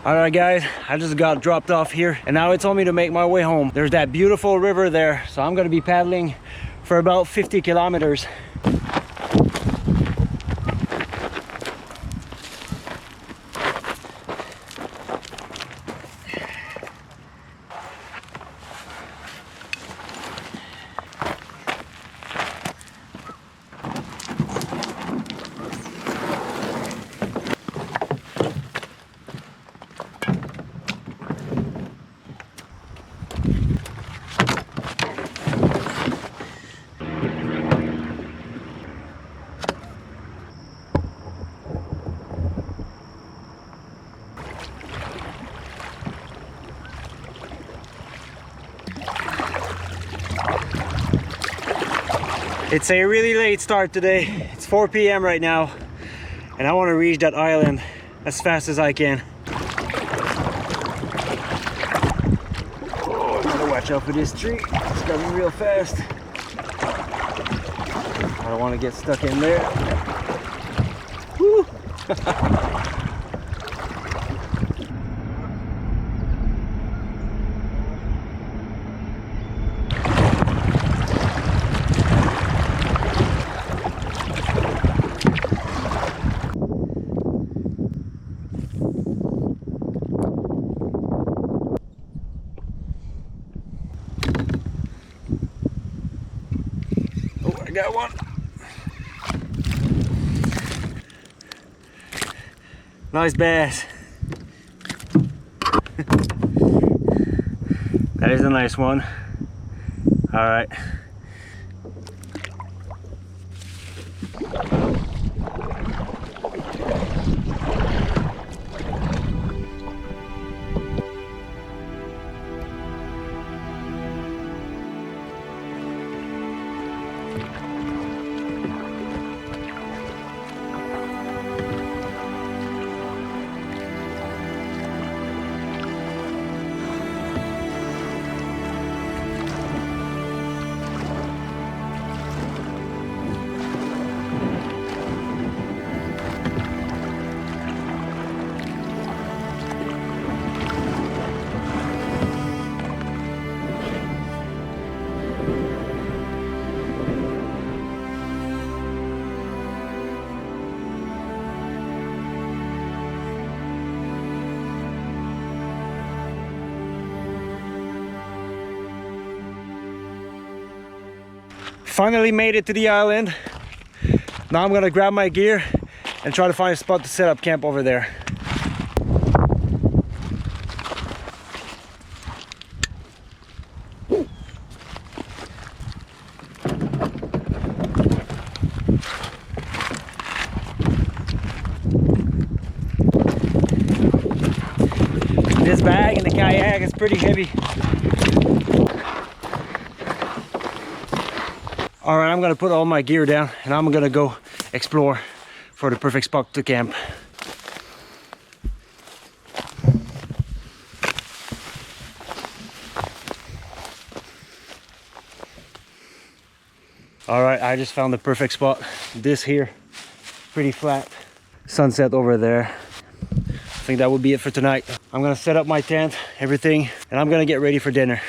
All right guys, I just got dropped off here and now it's on me to make my way home. There's that beautiful river there, so I'm gonna be paddling for about 50 kilometers. It's a really late start today. It's 4 p.m. right now and I want to reach that island as fast as I can. Oh, gotta watch out for this tree. It's coming real fast. I don't want to get stuck in there. Woo! I got one. Nice bass. That is a nice one. All right. Finally made it to the island. Now I'm gonna grab my gear and try to find a spot to set up camp over there. This bag and the kayak is pretty heavy. All right, I'm gonna put all my gear down and I'm gonna go explore for the perfect spot to camp. All right, I just found the perfect spot. This here, pretty flat. Sunset over there. I think that would be it for tonight. I'm gonna set up my tent, everything, and I'm gonna get ready for dinner.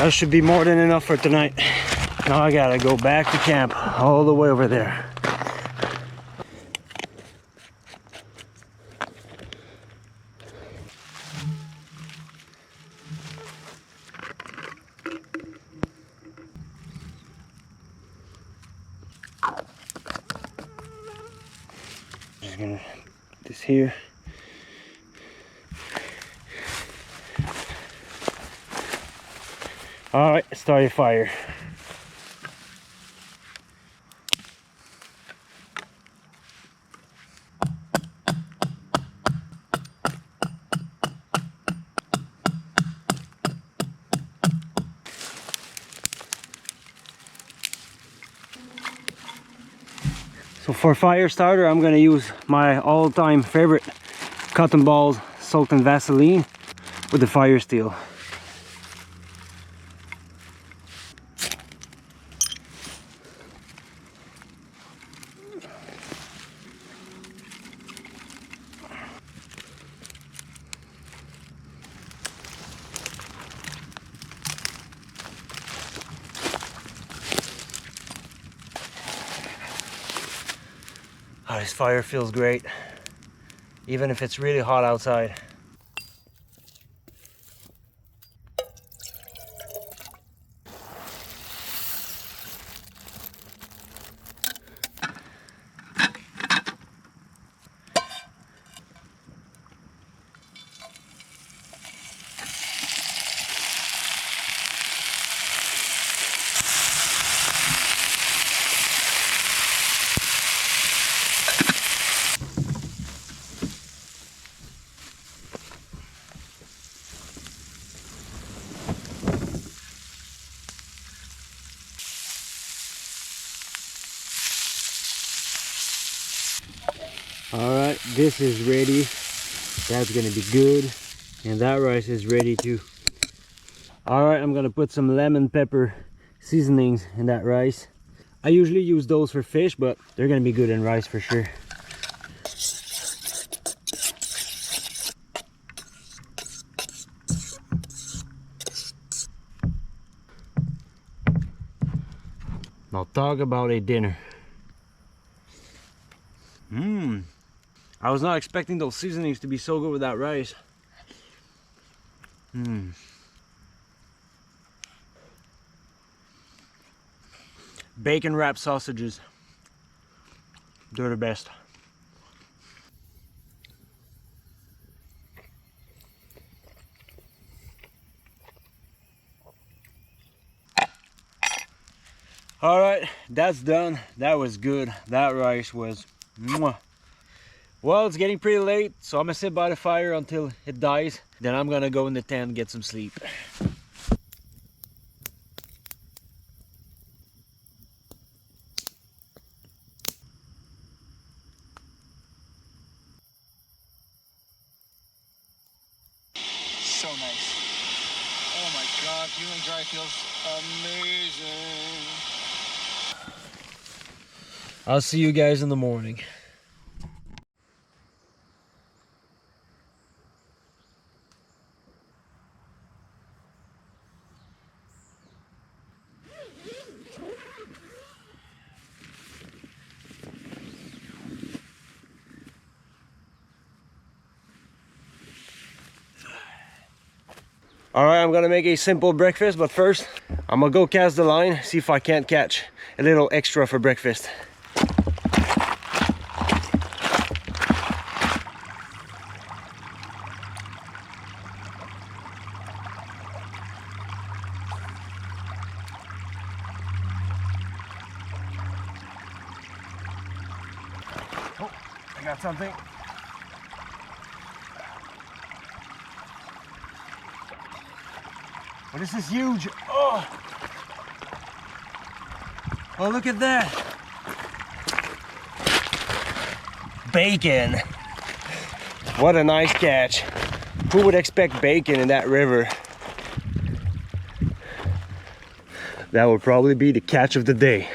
That should be more than enough for tonight. Now I gotta go back to camp all the way over there. Just gonna put this here. All right, start your fire. So for fire starter, I'm gonna use my all-time favorite cotton balls soaked in Vaseline with the fire steel. Oh, this fire feels great, even if it's really hot outside. All right, this is ready. That's gonna be good. And that rice is ready too. All right, I'm gonna put some lemon pepper seasonings in that rice. I usually use those for fish, but they're gonna be good in rice for sure. Now talk about a dinner. I was not expecting those seasonings to be so good with that rice. Bacon wrapped sausages. They're the best. All right, that's done. That was good. That rice was mwah. Well, it's getting pretty late, so I'm gonna sit by the fire until it dies. Then I'm gonna go in the tent and get some sleep. So nice. Oh my God, feeling dry feels amazing. I'll see you guys in the morning. All right, I'm gonna make a simple breakfast, but first I'm gonna go cast the line, see if I can't catch a little extra for breakfast. Oh, I got something. Oh, this is huge. Oh, look at that. Bacon. What a nice catch. Who would expect bacon in that river? That would probably be the catch of the day.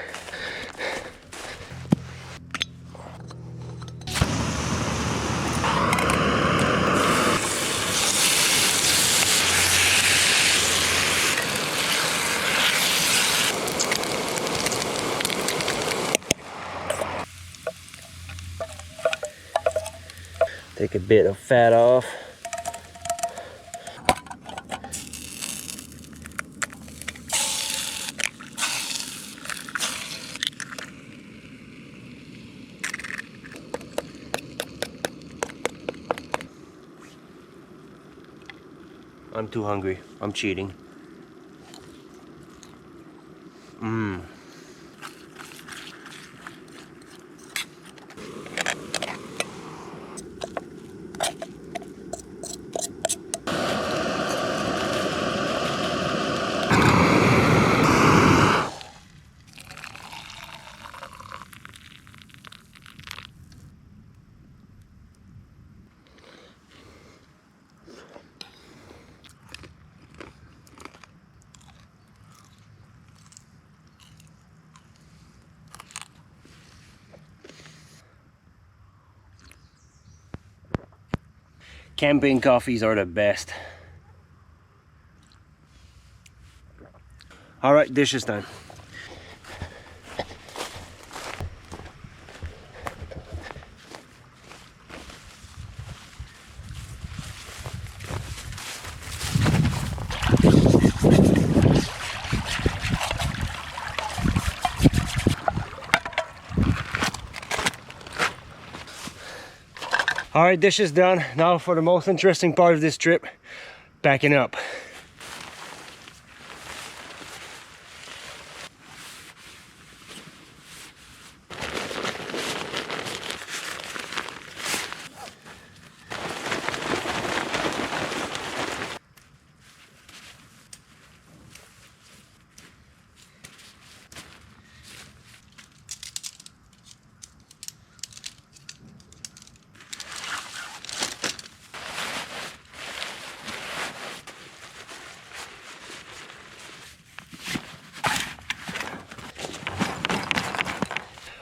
Take a bit of fat off. I'm too hungry. I'm cheating. Camping coffees are the best. All right, dishes time. All right, dishes done. Now for the most interesting part of this trip, packing up.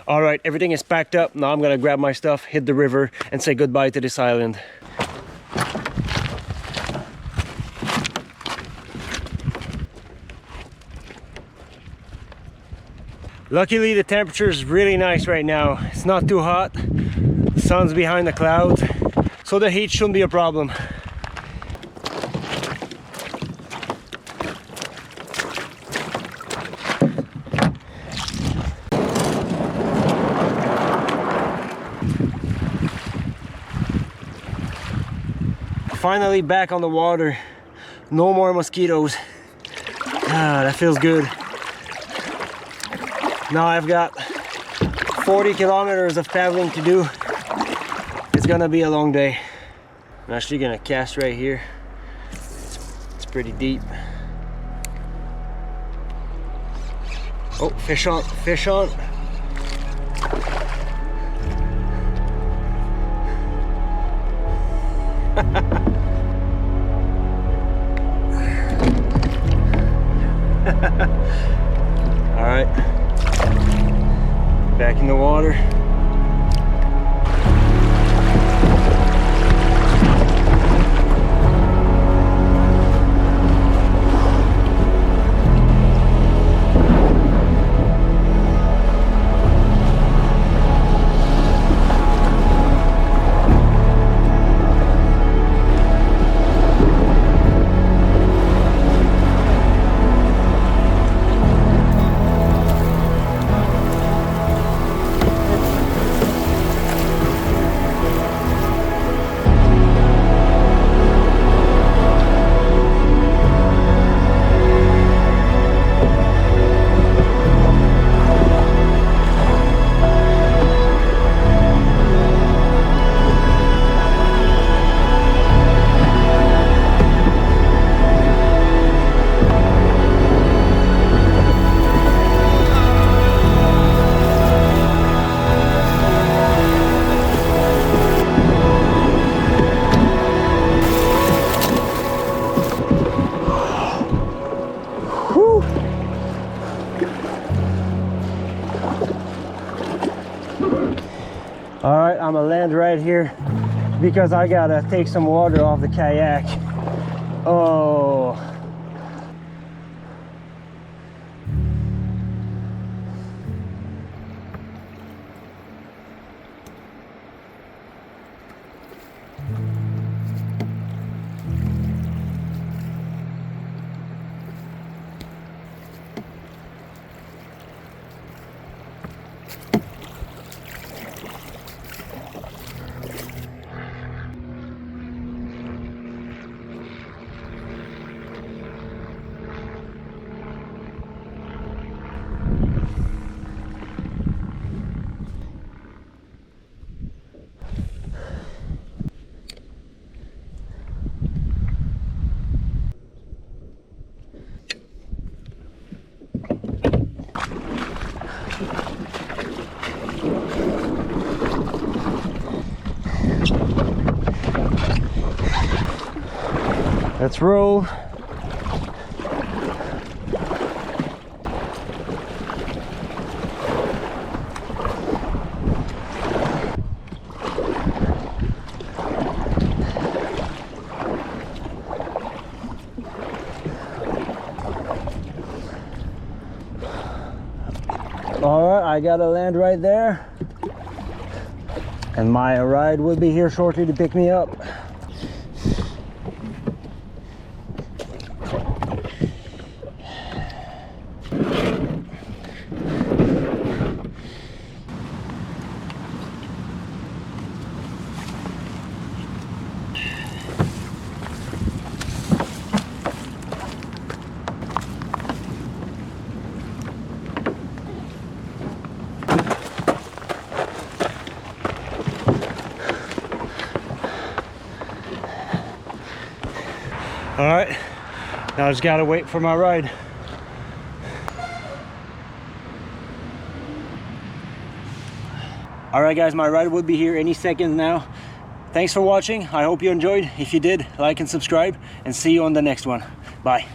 All right, everything is packed up. Now I'm gonna grab my stuff, hit the river, and say goodbye to this island. Luckily, the temperature is really nice right now. It's not too hot. The sun's behind the clouds, so the heat shouldn't be a problem. Finally back on the water. No more mosquitoes. Ah, that feels good. Now I've got 40 kilometers of paddling to do. It's gonna be a long day. I'm actually gonna cast right here. It's pretty deep. Oh, fish on, fish on. All right, back in the water. All right, I'm gonna land right here because I gotta take some water off the kayak. Oh. Let's roll. All right, I gotta land right there. And my ride will be here shortly to pick me up. All right, now I just gotta wait for my ride. All right guys, my ride will be here any second now. Thanks for watching. I hope you enjoyed. If you did, like and subscribe, and see you on the next one. Bye.